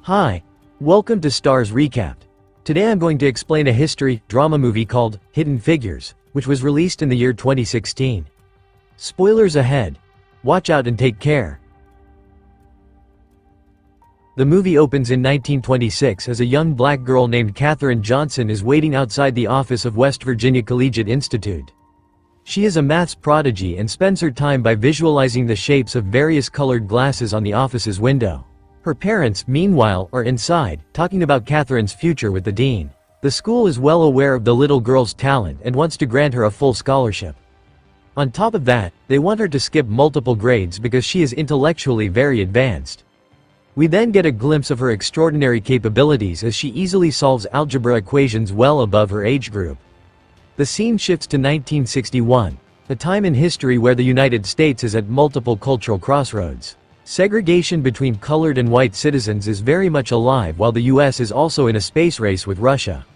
Hi, welcome to Starz Recapped. Today I'm going to explain a history drama movie called Hidden Figures, which was released in the year 2016. Spoilers ahead. Watch out and take care. The movie opens in 1926 as a young black girl named Katherine Johnson is waiting outside the office of West Virginia Collegiate Institute. She is a maths prodigy and spends her time by visualizing the shapes of various colored glasses on the office's window. Her parents, meanwhile, are inside, talking about Katherine's future with the dean. The school is well aware of the little girl's talent and wants to grant her a full scholarship. On top of that, they want her to skip multiple grades because she is intellectually very advanced. We then get a glimpse of her extraordinary capabilities as she easily solves algebra equations well above her age group. The scene shifts to 1961, a time in history where the United States is at multiple cultural crossroads. Segregation between colored and white citizens is very much alive while the US is also in a space race with Russia.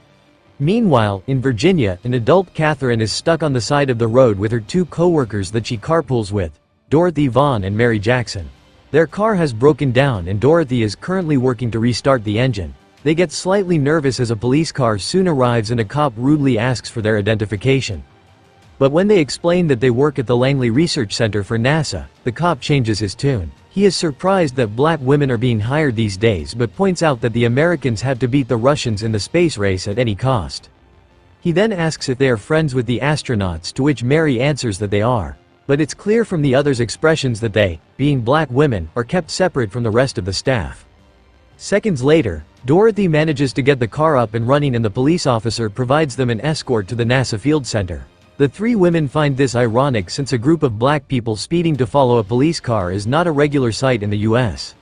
Meanwhile, in Virginia, an adult Katherine is stuck on the side of the road with her two co-workers that she carpools with, Dorothy Vaughan and Mary Jackson. Their car has broken down and Dorothy is currently working to restart the engine. They get slightly nervous as a police car soon arrives and a cop rudely asks for their identification. But when they explain that they work at the Langley Research Center for NASA, the cop changes his tune. He is surprised that black women are being hired these days but points out that the Americans have to beat the Russians in the space race at any cost. He then asks if they are friends with the astronauts, to which Mary answers that they are. But it's clear from the others' expressions that they, being black women, are kept separate from the rest of the staff. Seconds later, Dorothy manages to get the car up and running and the police officer provides them an escort to the NASA Field Center. The three women find this ironic since a group of black people speeding to follow a police car is not a regular sight in the US.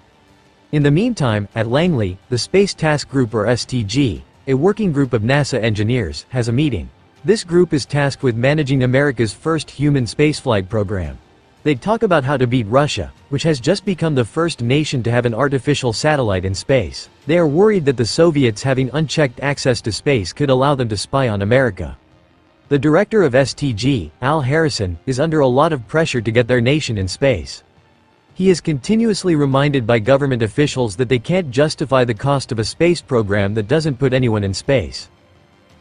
In the meantime, at Langley, the Space Task Group or STG, a working group of NASA engineers, has a meeting. This group is tasked with managing America's first human spaceflight program. They talk about how to beat Russia, which has just become the first nation to have an artificial satellite in space. They are worried that the Soviets having unchecked access to space could allow them to spy on America. The director of STG, Al Harrison, is under a lot of pressure to get their nation in space. He is continuously reminded by government officials that they can't justify the cost of a space program that doesn't put anyone in space.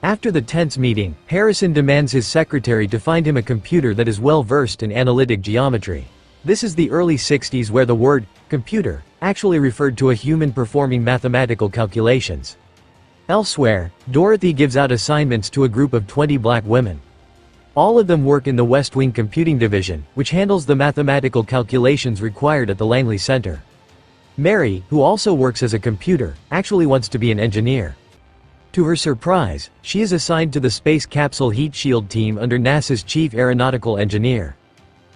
After the tense meeting, Harrison demands his secretary to find him a computer that is well versed in analytic geometry. This is the early 60s where the word computer actually referred to a human performing mathematical calculations. Elsewhere, Dorothy gives out assignments to a group of 20 black women. All of them work in the West Wing Computing Division, which handles the mathematical calculations required at the Langley Center. Mary, who also works as a computer, actually wants to be an engineer. To her surprise, she is assigned to the Space Capsule Heat Shield team under NASA's chief aeronautical engineer.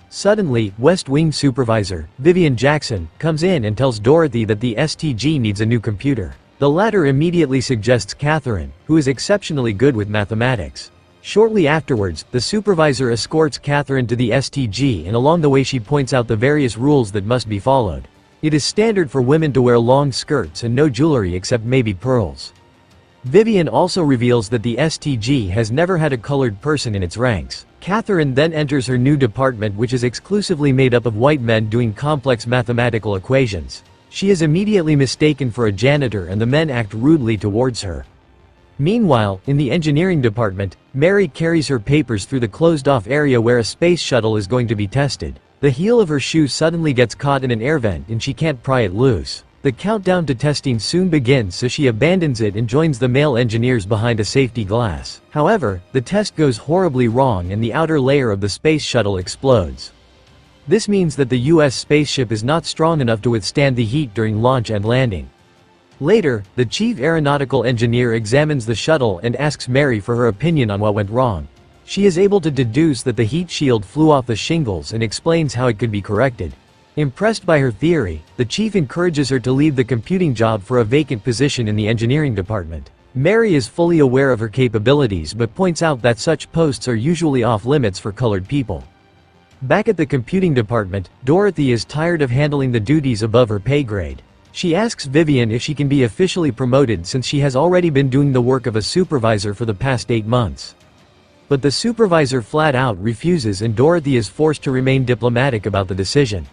Suddenly, West Wing supervisor, Vivian Jackson, comes in and tells Dorothy that the STG needs a new computer. The latter immediately suggests Katherine, who is exceptionally good with mathematics. Shortly afterwards, the supervisor escorts Katherine to the STG and along the way she points out the various rules that must be followed. It is standard for women to wear long skirts and no jewelry except maybe pearls. Vivian also reveals that the STG has never had a colored person in its ranks. Katherine then enters her new department, which is exclusively made up of white men doing complex mathematical equations. She is immediately mistaken for a janitor and the men act rudely towards her. Meanwhile, in the engineering department, Mary carries her papers through the closed-off area where a space shuttle is going to be tested. The heel of her shoe suddenly gets caught in an air vent and she can't pry it loose. The countdown to testing soon begins, so she abandons it and joins the male engineers behind a safety glass. However, the test goes horribly wrong and the outer layer of the space shuttle explodes. This means that the US spaceship is not strong enough to withstand the heat during launch and landing. Later, the chief aeronautical engineer examines the shuttle and asks Mary for her opinion on what went wrong. She is able to deduce that the heat shield flew off the shingles and explains how it could be corrected. Impressed by her theory, the chief encourages her to leave the computing job for a vacant position in the engineering department. Mary is fully aware of her capabilities but points out that such posts are usually off limits for colored people. Back at the computing department, Dorothy is tired of handling the duties above her pay grade. She asks Vivian if she can be officially promoted since she has already been doing the work of a supervisor for the past 8 months. But the supervisor flat out refuses and Dorothy is forced to remain diplomatic about the decision.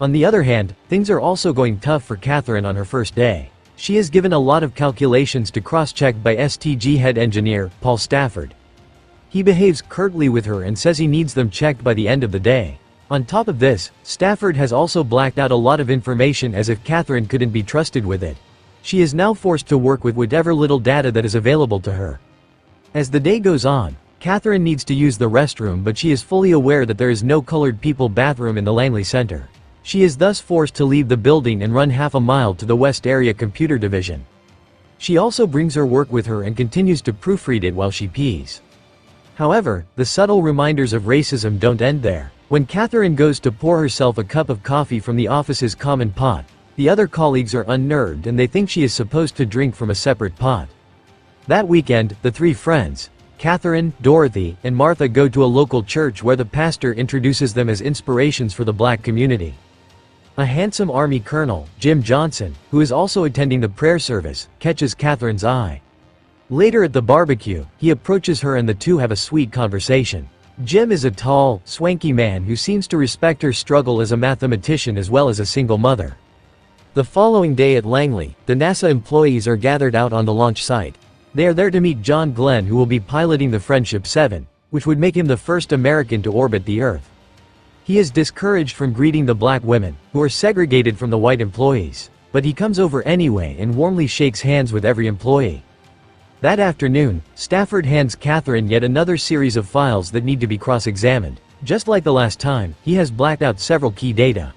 On the other hand, things are also going tough for Katherine on her first day. She is given a lot of calculations to cross-check by STG head engineer, Paul Stafford. He behaves curtly with her and says he needs them checked by the end of the day. On top of this, Stafford has also blacked out a lot of information as if Catherine couldn't be trusted with it. She is now forced to work with whatever little data that is available to her. As the day goes on, Catherine needs to use the restroom, but she is fully aware that there is no colored people bathroom in the Langley Center. She is thus forced to leave the building and run half a mile to the West Area Computer Division. She also brings her work with her and continues to proofread it while she pees. However, the subtle reminders of racism don't end there. When Catherine goes to pour herself a cup of coffee from the office's common pot, the other colleagues are unnerved and they think she is supposed to drink from a separate pot. That weekend, the three friends, Catherine, Dorothy, and Martha, go to a local church where the pastor introduces them as inspirations for the black community. A handsome Army colonel, Jim Johnson, who is also attending the prayer service, catches Catherine's eye. Later at the barbecue, he approaches her and the two have a sweet conversation. Jim is a tall, swanky man who seems to respect her struggle as a mathematician as well as a single mother. The following day at Langley, the NASA employees are gathered out on the launch site. They are there to meet John Glenn, who will be piloting the Friendship 7, which would make him the first American to orbit the Earth. He is discouraged from greeting the black women, who are segregated from the white employees, but he comes over anyway and warmly shakes hands with every employee. That afternoon, Stafford hands Catherine yet another series of files that need to be cross-examined. Just like the last time, he has blacked out several key data.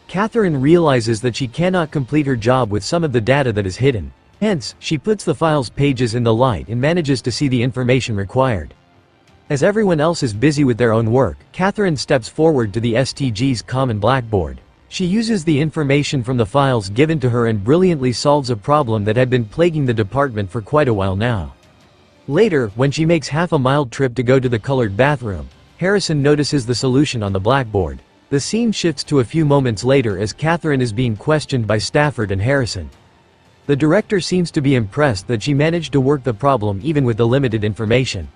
Catherine realizes that she cannot complete her job with some of the data that is hidden. Hence, she puts the file's pages in the light and manages to see the information required. As everyone else is busy with their own work, Catherine steps forward to the STG's common blackboard. She uses the information from the files given to her and brilliantly solves a problem that had been plaguing the department for quite a while now. Later, when she makes half a mile trip to go to the colored bathroom, Harrison notices the solution on the blackboard. The scene shifts to a few moments later as Catherine is being questioned by Stafford and Harrison. The director seems to be impressed that she managed to work the problem even with the limited information.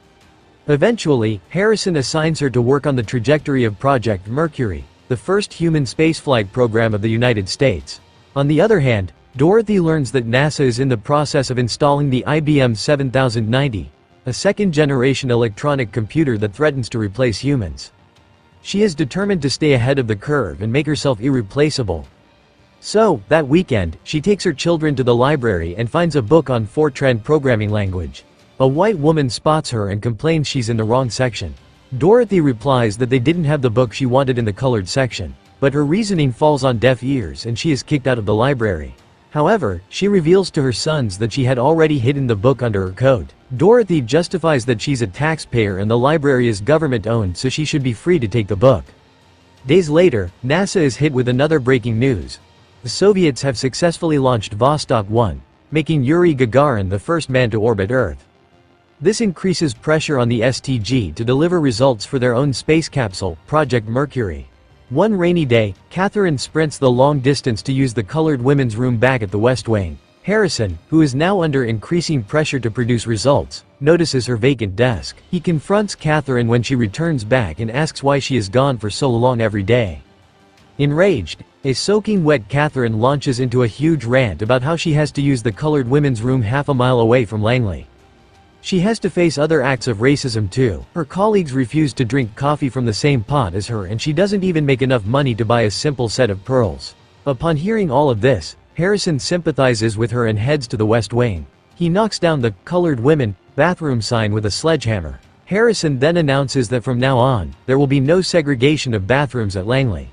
Eventually, Harrison assigns her to work on the trajectory of Project Mercury, the first human spaceflight program of the United States. On the other hand, Dorothy learns that NASA is in the process of installing the IBM 7090, a second-generation electronic computer that threatens to replace humans. She is determined to stay ahead of the curve and make herself irreplaceable. So, that weekend, she takes her children to the library and finds a book on Fortran programming language. A white woman spots her and complains she's in the wrong section. Dorothy replies that they didn't have the book she wanted in the colored section, but her reasoning falls on deaf ears and she is kicked out of the library. However, she reveals to her sons that she had already hidden the book under her coat. Dorothy justifies that she's a taxpayer and the library is government-owned, so she should be free to take the book. Days later, NASA is hit with another breaking news. The Soviets have successfully launched Vostok 1, making Yuri Gagarin the first man to orbit Earth. This increases pressure on the STG to deliver results for their own space capsule, Project Mercury. One rainy day, Catherine sprints the long distance to use the colored women's room back at the West Wing. Harrison, who is now under increasing pressure to produce results, notices her vacant desk. He confronts Catherine when she returns back and asks why she is gone for so long every day. Enraged, a soaking wet Catherine launches into a huge rant about how she has to use the colored women's room half a mile away from Langley. She has to face other acts of racism too. Her colleagues refuse to drink coffee from the same pot as her and she doesn't even make enough money to buy a simple set of pearls. Upon hearing all of this, Harrison sympathizes with her and heads to the West Wing. He knocks down the "colored women" bathroom sign with a sledgehammer. Harrison then announces that from now on, there will be no segregation of bathrooms at Langley.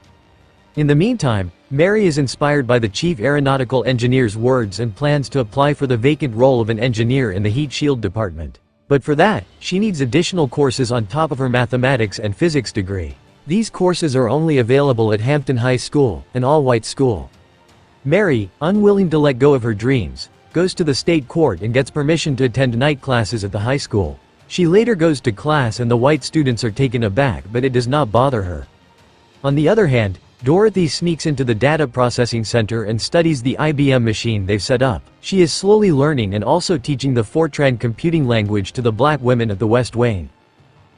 In the meantime, Mary is inspired by the chief aeronautical engineer's words and plans to apply for the vacant role of an engineer in the heat shield department. But for that, she needs additional courses on top of her mathematics and physics degree. These courses are only available at Hampton High School, an all-white school. Mary, unwilling to let go of her dreams, goes to the state court and gets permission to attend night classes at the high school. She later goes to class and the white students are taken aback, but it does not bother her. On the other hand, Dorothy sneaks into the data processing center and studies the IBM machine they've set up. She is slowly learning and also teaching the Fortran computing language to the black women at the West Wing.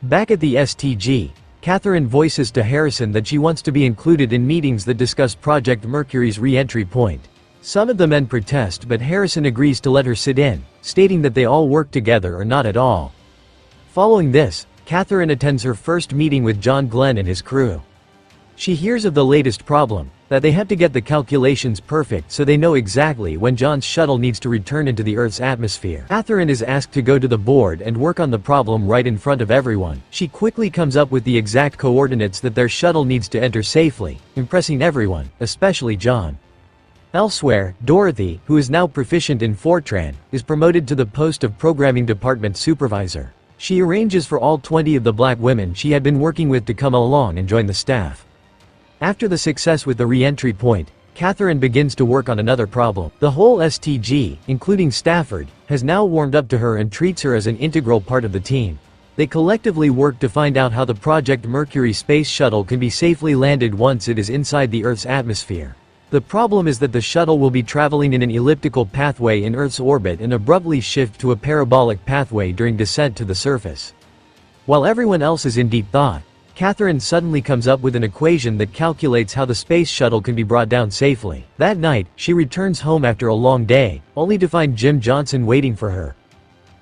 Back at the STG, Catherine voices to Harrison that she wants to be included in meetings that discuss Project Mercury's re-entry point. Some of the men protest, but Harrison agrees to let her sit in, stating that they all work together or not at all. Following this, Catherine attends her first meeting with John Glenn and his crew. She hears of the latest problem, that they have to get the calculations perfect so they know exactly when John's shuttle needs to return into the Earth's atmosphere. Catherine is asked to go to the board and work on the problem right in front of everyone. She quickly comes up with the exact coordinates that their shuttle needs to enter safely, impressing everyone, especially John. Elsewhere, Dorothy, who is now proficient in Fortran, is promoted to the post of Programming Department Supervisor. She arranges for all 20 of the black women she had been working with to come along and join the staff. After the success with the re-entry point, Catherine begins to work on another problem. The whole STG, including Stafford, has now warmed up to her and treats her as an integral part of the team. They collectively work to find out how the Project Mercury space shuttle can be safely landed once it is inside the Earth's atmosphere. The problem is that the shuttle will be traveling in an elliptical pathway in Earth's orbit and abruptly shift to a parabolic pathway during descent to the surface. While everyone else is in deep thought, Catherine suddenly comes up with an equation that calculates how the space shuttle can be brought down safely. That night, she returns home after a long day, only to find Jim Johnson waiting for her.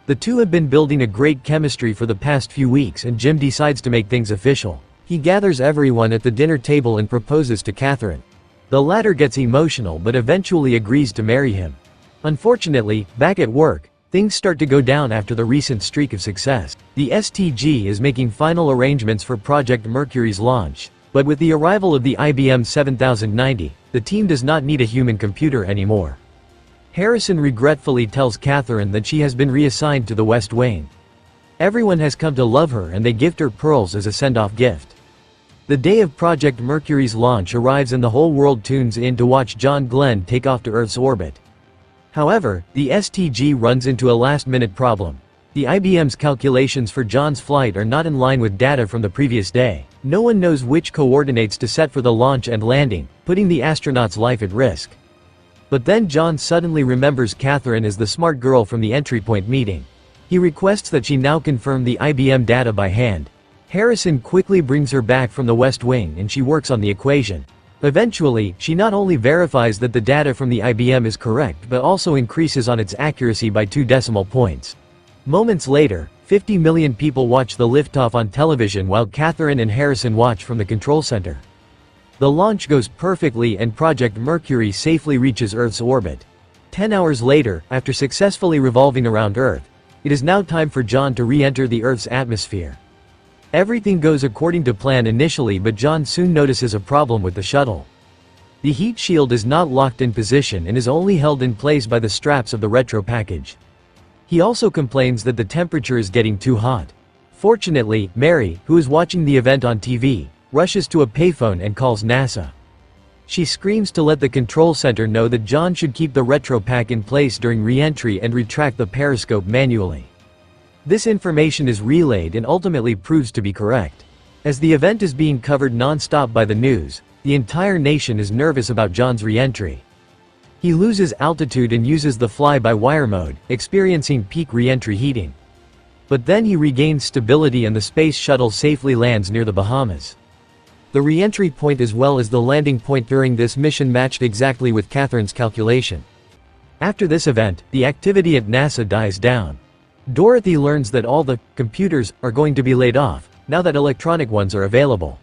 The two have been building a great chemistry for the past few weeks, and Jim decides to make things official. He gathers everyone at the dinner table and proposes to Catherine. The latter gets emotional but eventually agrees to marry him. Unfortunately, back at work, things start to go down after the recent streak of success. The STG is making final arrangements for Project Mercury's launch, but with the arrival of the IBM 7090, the team does not need a human computer anymore. Harrison regretfully tells Catherine that she has been reassigned to the West Wing. Everyone has come to love her and they gift her pearls as a send-off gift. The day of Project Mercury's launch arrives and the whole world tunes in to watch John Glenn take off to Earth's orbit. However, the STG runs into a last-minute problem. The IBM's calculations for John's flight are not in line with data from the previous day. No one knows which coordinates to set for the launch and landing, putting the astronaut's life at risk. But then John suddenly remembers Catherine as the smart girl from the entry point meeting. He requests that she now confirm the IBM data by hand. Harrison quickly brings her back from the West Wing and she works on the equation. Eventually, she not only verifies that the data from the IBM is correct but also increases on its accuracy by 2 decimal points. Moments later, 50 million people watch the liftoff on television while Catherine and Harrison watch from the control center. The launch goes perfectly and Project Mercury safely reaches Earth's orbit. 10 hours later, after successfully revolving around Earth, it is now time for John to re-enter the Earth's atmosphere. Everything goes according to plan initially, but John soon notices a problem with the shuttle. The heat shield is not locked in position and is only held in place by the straps of the retro package. He also complains that the temperature is getting too hot. Fortunately, Mary, who is watching the event on TV, rushes to a payphone and calls NASA. She screams to let the control center know that John should keep the retro pack in place during re-entry and retract the periscope manually. This information is relayed and ultimately proves to be correct. As the event is being covered non-stop by the news, the entire nation is nervous about John's re-entry. He loses altitude and uses the fly-by-wire mode, experiencing peak re-entry heating. But then he regains stability and the space shuttle safely lands near the Bahamas. The re-entry point as well as the landing point during this mission matched exactly with Catherine's calculation. After this event, the activity at NASA dies down. Dorothy learns that all the computers are going to be laid off, now that electronic ones are available.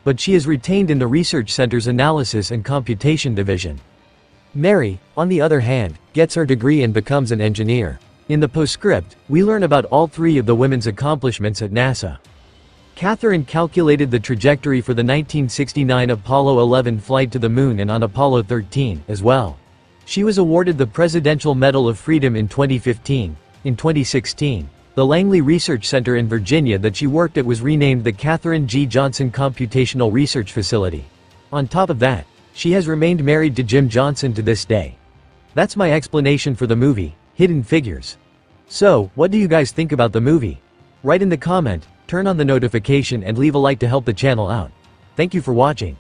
But she is retained in the research center's analysis and computation division. Mary, on the other hand, gets her degree and becomes an engineer. In the postscript, we learn about all 3 of the women's accomplishments at NASA. Catherine calculated the trajectory for the 1969 Apollo 11 flight to the moon and on Apollo 13 as well. She was awarded the Presidential Medal of Freedom in 2015. In 2016, the Langley Research Center in Virginia that she worked at was renamed the Katherine G. Johnson Computational Research Facility. On top of that, she has remained married to Jim Johnson to this day. That's my explanation for the movie, Hidden Figures. So, what do you guys think about the movie? Write in the comment, turn on the notification and leave a like to help the channel out. Thank you for watching.